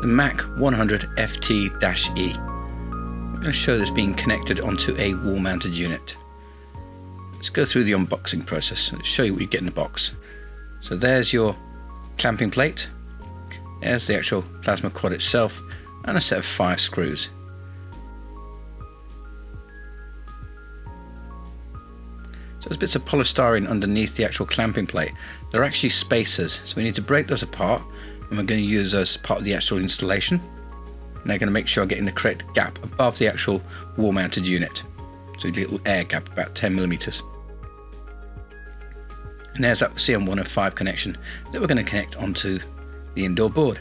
the MAC-100FT-E. I'm going to show this being connected onto a wall-mounted unit. Let's go through the unboxing process and show you what you get in the box. So there's your clamping plate, there's the actual plasma quad itself, and a set of 5 screws. So there's bits of polystyrene underneath the actual clamping plate. They're actually spacers, so we need to break those apart, and we're going to use those as part of the actual installation. And they're going to make sure I'm getting the correct gap above the actual wall-mounted unit. So a little air gap, about 10 millimeters. And there's that CM105 connection that we're going to connect onto the indoor board.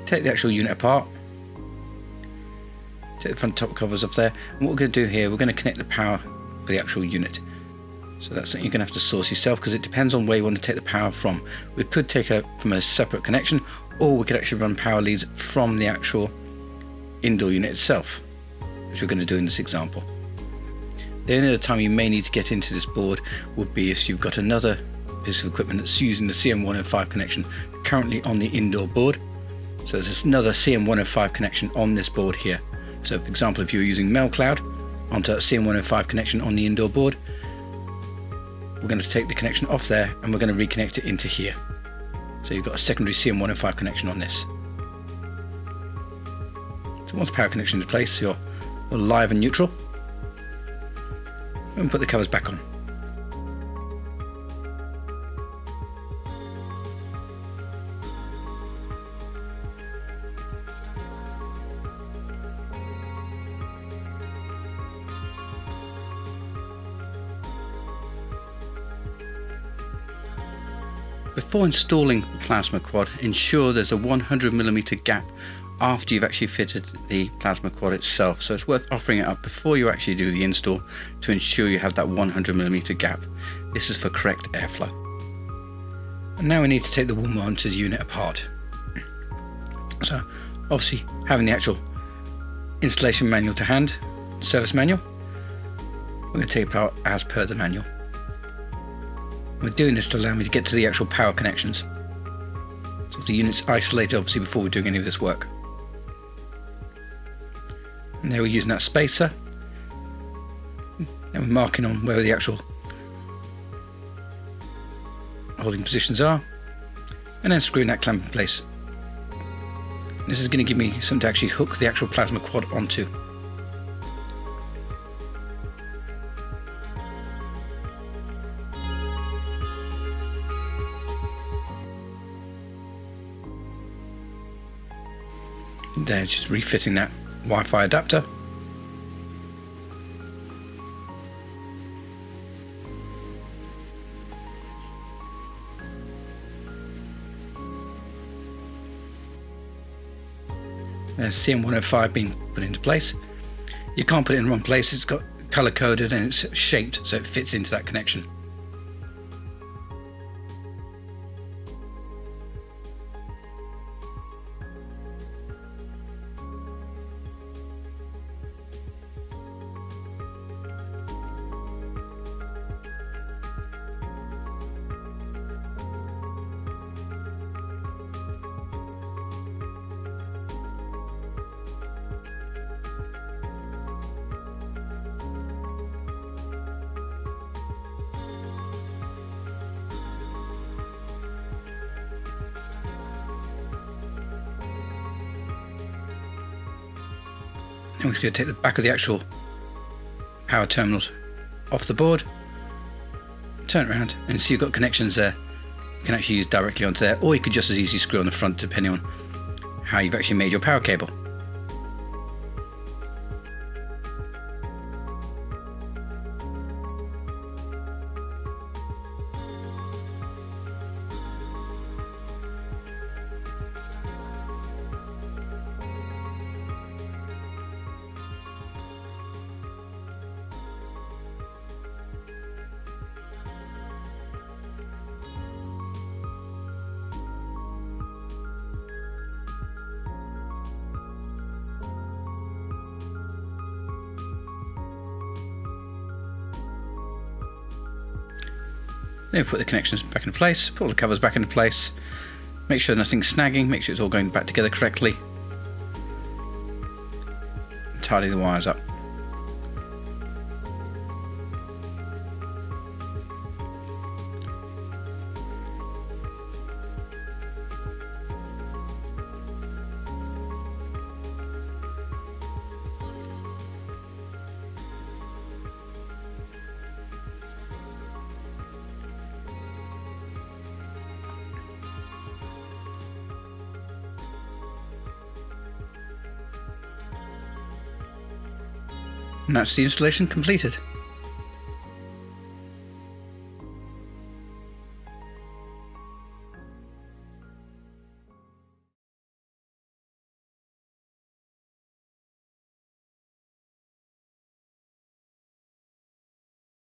Take the actual unit apart, take the front top covers off there, and what we're going to do here, we're going to connect the power for the actual unit. So that's something you're going to have to source yourself, because it depends on where you want to take the power from. We could take it from a separate connection, or we could actually run power leads from the actual indoor unit itself, which we're going to do in this example. The only other time you may need to get into this board would be if you've got another piece of equipment that's using the CM105 connection currently on the indoor board. So there's another CM105 connection on this board here. So for example, if you're using Mail Cloud onto a CM105 connection on the indoor board, we're going to take the connection off there and we're going to reconnect it into here. So you've got a secondary CM105 connection on this. So once the power connection is in place, you're live and neutral. And put the covers back on. Before installing the plasma quad, ensure there's a 100mm gap after you've actually fitted the plasma quad itself. So it's worth offering it up before you actually do the install to ensure you have that 100mm gap. This is for correct airflow. And now we need to take the wall-mounted unit apart. So obviously having the actual installation manual to hand, service manual, we're going to take it apart as per the manual. We're doing this to allow me to get to the actual power connections. So the unit's isolated obviously before we're doing any of this work. And there we're using that spacer. And we're marking on where the actual holding positions are. And then screwing that clamp in place. This is going to give me something to actually hook the actual plasma quad onto. There, just refitting that Wi-Fi adapter. There's CM105 being put into place. You can't put it in the wrong place, it's got color coded and it's shaped so it fits into that connection. Then we're going to take the back of the actual power terminals off the board, turn it around, and see you've got connections there. You can actually use directly onto there, or you could just as easily screw on the front depending on how you've actually made your power cable. Then we put the connections back into place, put all the covers back into place, make sure nothing's snagging, make sure it's all going back together correctly, and tidy the wires up. And that's the installation completed.